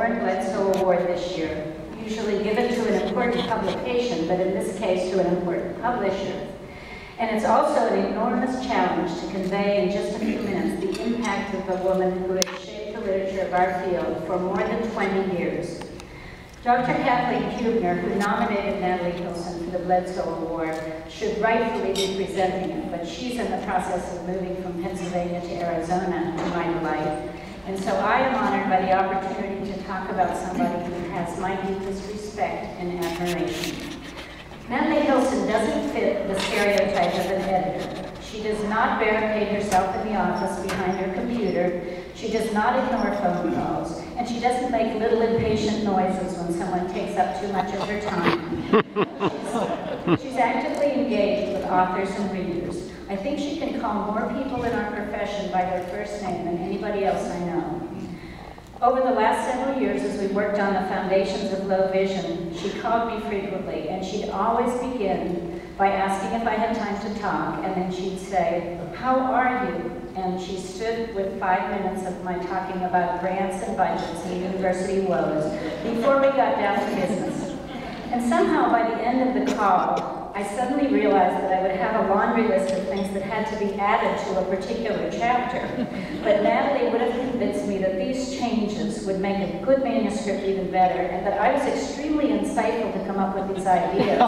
Warren Bledsoe Award this year, usually given to an important publication, but in this case to an important publisher. And it's also an enormous challenge to convey in just a few minutes the impact of the woman who has shaped the literature of our field for more than 20 years. Dr. Kathleen Huebner, who nominated Natalie Hilzen for the Bledsoe Award, should rightfully be presenting it, but she's in the process of moving from Pennsylvania to Arizona, to my delight. And so I am honored by the opportunity to talk about somebody who has my deepest respect and admiration. Natalie Hilzen doesn't fit the stereotype of an editor. She does not barricade herself in the office behind her computer. She does not ignore phone calls. And she doesn't make little impatient noises when someone takes up too much of her time. She's actively engaged with authors and readers. I think she can call more people in our profession by their first name than anybody else I know. Over the last several years, as we worked on the foundations of low vision, she called me frequently, and she'd always begin by asking if I had time to talk, and then she'd say, "How are you?" And she stood with 5 minutes of my talking about grants and budgets and university woes before we got down to business. And somehow, by the end of the call, I suddenly realized that I would have a laundry list of things that had to be added to a particular chapter. But Natalie would have convinced me that these changes would make a good manuscript even better, and that I was extremely insightful to come up with these ideas.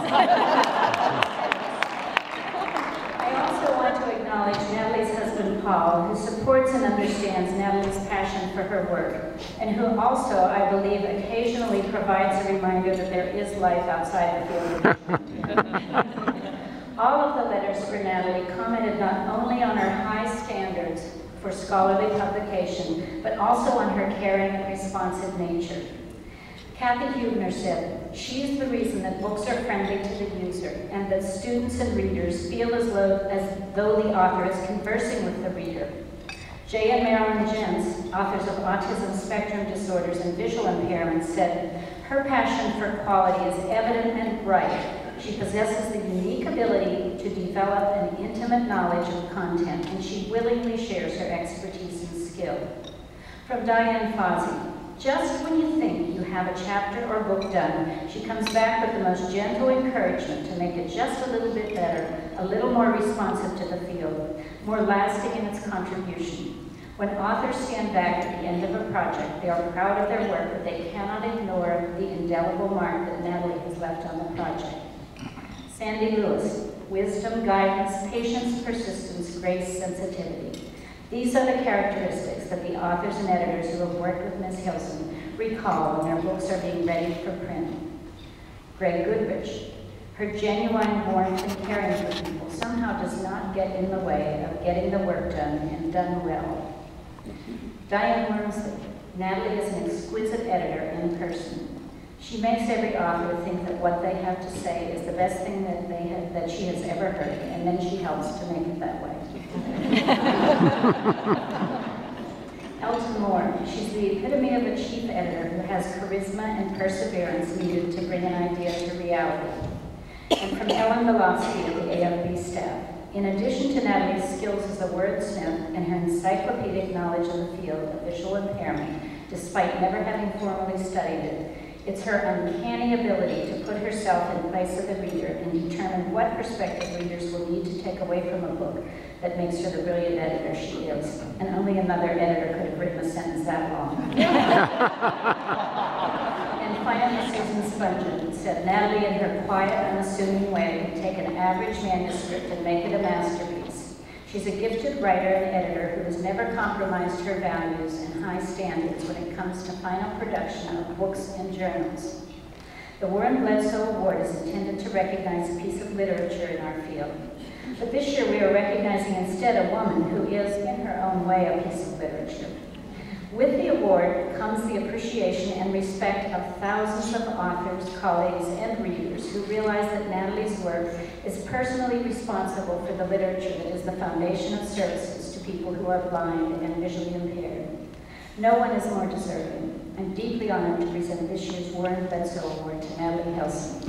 I also want to acknowledge Natalie's husband, Paul, who supports and understands Natalie's passion for her work, and who also, I believe, occasionally provides a reminder that there is life outside the field of vision. All of the letters for Natalie commented not only on her high standards for scholarly publication, but also on her caring and responsive nature. Kathy Huebner said, "She's the reason that books are friendly to the user, and that students and readers feel as though the author is conversing with the reader." Jay and Marilyn Jentz, authors of Autism Spectrum Disorders and Visual Impairments, said, "Her passion for quality is evident and bright. She possesses the unique ability to develop an intimate knowledge of content, and she willingly shares her expertise and skill." From Diane Fozzie, "Just when you think you have a chapter or book done, she comes back with the most gentle encouragement to make it just a little bit better, a little more responsive to the field, more lasting in its contribution. When authors stand back at the end of a project, they are proud of their work, but they cannot ignore the indelible mark that Natalie has left on the project." Sandy Lewis, "Wisdom, guidance, patience, persistence, grace, sensitivity. These are the characteristics that the authors and editors who have worked with Ms. Hilzen recall when their books are being readied for print." Greg Goodrich, "Her genuine warmth and caring for people somehow does not get in the way of getting the work done and done well." Diane Wormsley, "Natalie is an exquisite editor in person. She makes every author think that what they have to say is the best thing that she has ever heard, and then she helps to make it that way." Elton Moore, "She's the epitome of a chief editor who has charisma and perseverance needed to bring an idea to reality." And from Ellen Belofsky of the AFB staff, "In addition to Natalie's skills as a wordsmith and her encyclopedic knowledge of the field of visual impairment, despite never having formally studied it, it's her uncanny ability to put herself in place of the reader and determine what prospective readers will need to take away from a book that makes her the brilliant editor she is." And only another editor could have written a sentence that long. And finally, Susan Spungen said, "Natalie, in her quiet, unassuming way, can take an average manuscript and make it a masterpiece. She's a gifted writer and editor who has never compromised her values and high standards when it comes to final production of books and journals." The Warren Bledsoe Award is intended to recognize a piece of literature in our field. But this year we are recognizing instead a woman who is, in her own way, a piece of literature. With the award comes the appreciation and respect of thousands of authors, colleagues, and readers who realize that Natalie's work is personally responsible for the literature that is the foundation of services to people who are blind and visually impaired. No one is more deserving. I'm deeply honored to present this year's Warren Bledsoe Award to Natalie Hilzen.